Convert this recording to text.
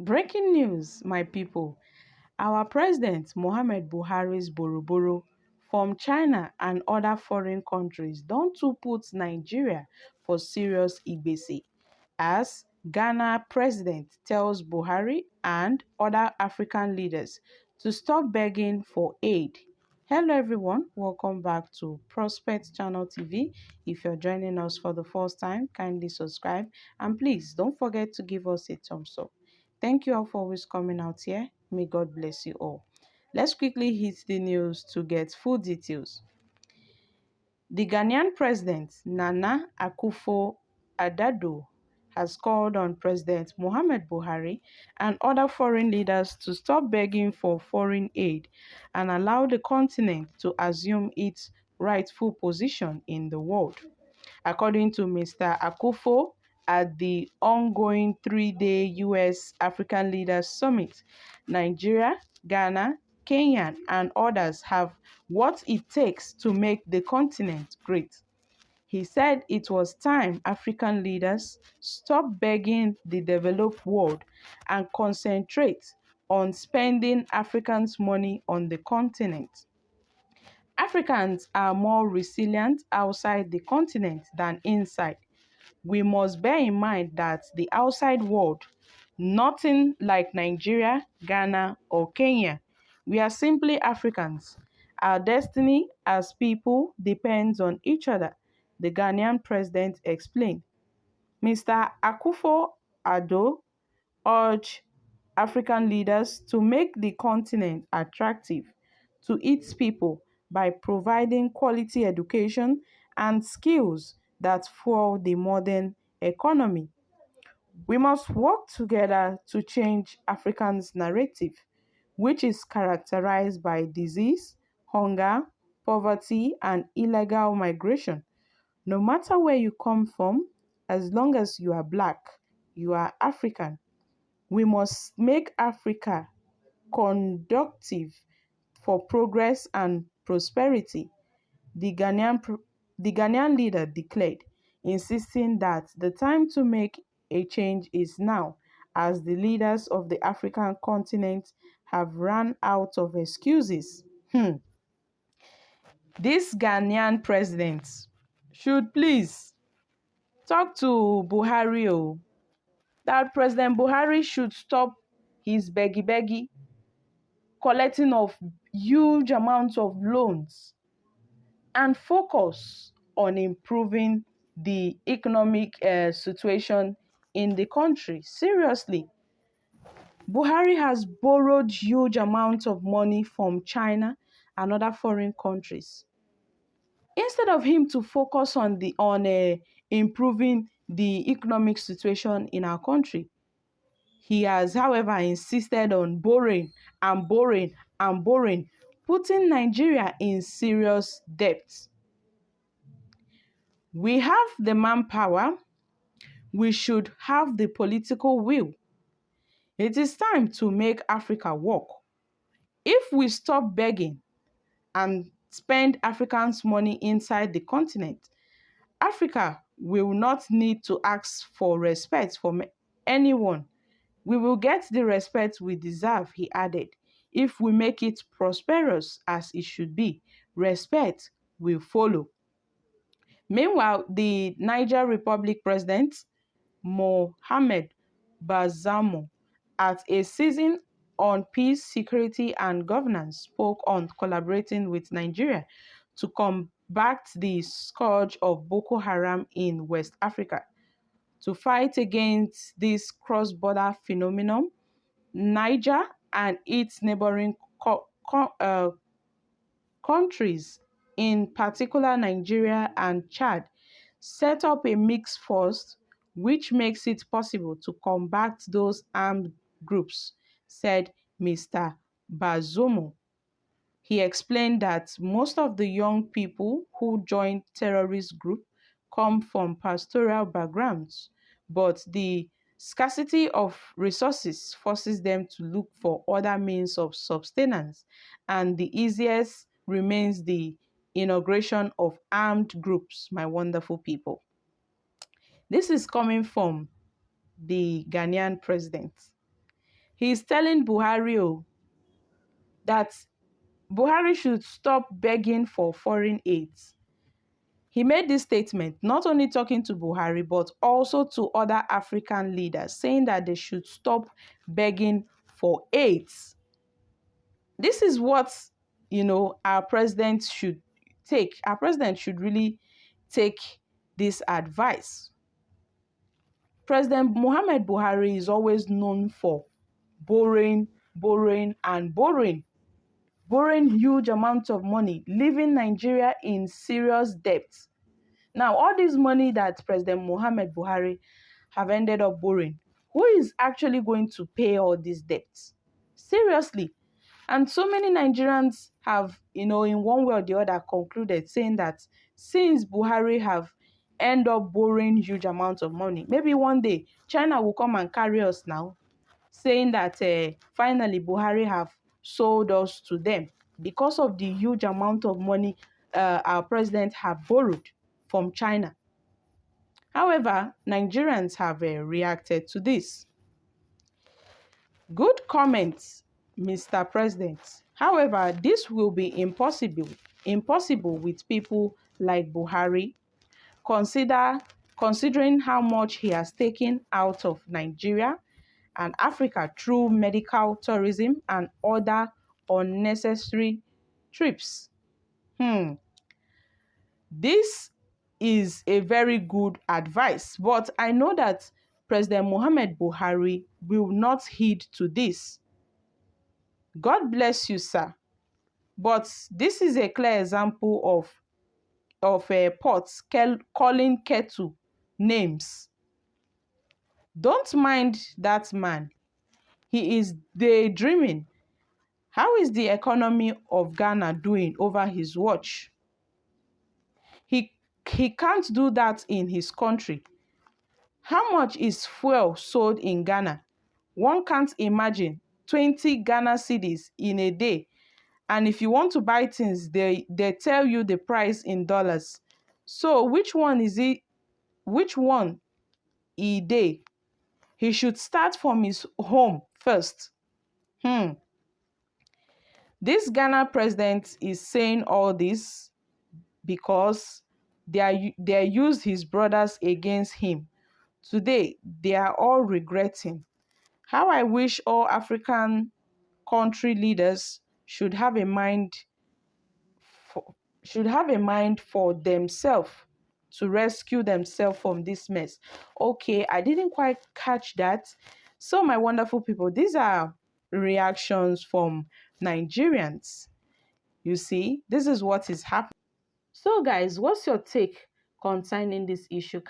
Breaking news, my people. Our president, Muhammad Buhari's Boroboro from China and other foreign countries don't too put Nigeria for serious igbese, as Ghana president tells Buhari and other African leaders to stop begging for aid. Hello everyone, welcome back to Prospect Channel TV. If you're joining us for the first time, kindly subscribe and please don't forget to give us a thumbs up. Thank you all for always coming out here. May God bless you all. Let's quickly hit the news to get full details. The Ghanaian president, Nana Akufo-Addo, has called on President Muhammad Buhari and other foreign leaders to stop begging for foreign aid and allow the continent to assume its rightful position in the world. According to Mr. Akufo, at the ongoing three-day U.S. African Leaders Summit, Nigeria, Ghana, Kenya, and others have what it takes to make the continent great. He said it was time African leaders stop begging the developed world and concentrate on spending Africans' money on the continent. Africans are more resilient outside the continent than inside. We must bear in mind that the outside world, nothing like Nigeria, Ghana, or Kenya, we are simply Africans. Our destiny as people depends on each other, the Ghanaian president explained. Mr. Akufo-Addo urged African leaders to make the continent attractive to its people by providing quality education and skills that fuel the modern economy. We must work together to change Africa's narrative, which is characterized by disease, hunger, poverty, and illegal migration. No matter where you come from, as long as you are black, you are African. We must make Africa conducive for progress and prosperity, the Ghanaian leader declared, insisting that the time to make a change is now, as the leaders of the African continent have run out of excuses. This Ghanaian president should please talk to Buhari, that President Buhari should stop his beggy collecting of huge amounts of loans and focus on improving the economic situation in the country. Seriously, Buhari has borrowed huge amounts of money from China and other foreign countries. Instead of him to focus on improving the economic situation in our country, he has, however, insisted on borrowing and borrowing and borrowing, putting Nigeria in serious debt. We have the manpower. We should have the political will. It is time to make Africa work. If we stop begging and spend Africans' money inside the continent, Africa will not need to ask for respect from anyone. We will get the respect we deserve, he added. If we make it prosperous as it should be, respect will follow. Meanwhile, the Niger Republic President, Mohamed Bazoum, at a session on peace, security, and governance, spoke on collaborating with Nigeria to combat the scourge of Boko Haram in West Africa. To fight against this cross-border phenomenon, Niger and its neighboring countries, in particular Nigeria and Chad, set up a mixed force which makes it possible to combat those armed groups, said Mr. Bazoum. He explained that most of the young people who join terrorist groups come from pastoral backgrounds, but the scarcity of resources forces them to look for other means of sustenance, and the easiest remains the inauguration of armed groups, my wonderful people. This is coming from the Ghanaian president. He's telling Buhari that Buhari should stop begging for foreign aid. He made this statement not only talking to Buhari, but also to other African leaders, saying that they should stop begging for aid. This is what, our president should take. Our president should really take this advice. President Muhammad Buhari is always known for borrowing, and borrowing huge amounts of money, leaving Nigeria in serious debt. Now, all this money that President Muhammad Buhari have ended up borrowing, who is actually going to pay all these debts? Seriously. And so many Nigerians have, in one way or the other, concluded saying that since Buhari have end up borrowing huge amounts of money, maybe one day China will come and carry us now, saying that finally Buhari have sold us to them because of the huge amount of money our president have borrowed from China. However, Nigerians have reacted to this. Good comments, Mr. President. However, this will be impossible with people like Buhari, considering how much he has taken out of Nigeria and Africa through medical tourism and other unnecessary trips. This is a very good advice, but I know that President Muhammad Buhari will not heed to this. God bless you, sir. But this is a clear example of a pot calling kettle names. Don't mind that man. He is daydreaming. How is the economy of Ghana doing over his watch? He can't do that in his country. How much is fuel sold in Ghana? One can't imagine 20 Ghana cedis in a day. And if you want to buy things, they tell you the price in dollars. So which one is it? Which one a day? He should start from his home first. This Ghana president is saying all this because they used his brothers against him. Today, they are all regretting. How I wish all African country leaders should have a mind for themselves, to rescue themselves from this mess. Okay, I didn't quite catch that. So my wonderful people, these are reactions from Nigerians. You see, this is what is happening. So guys, what's your take concerning this issue?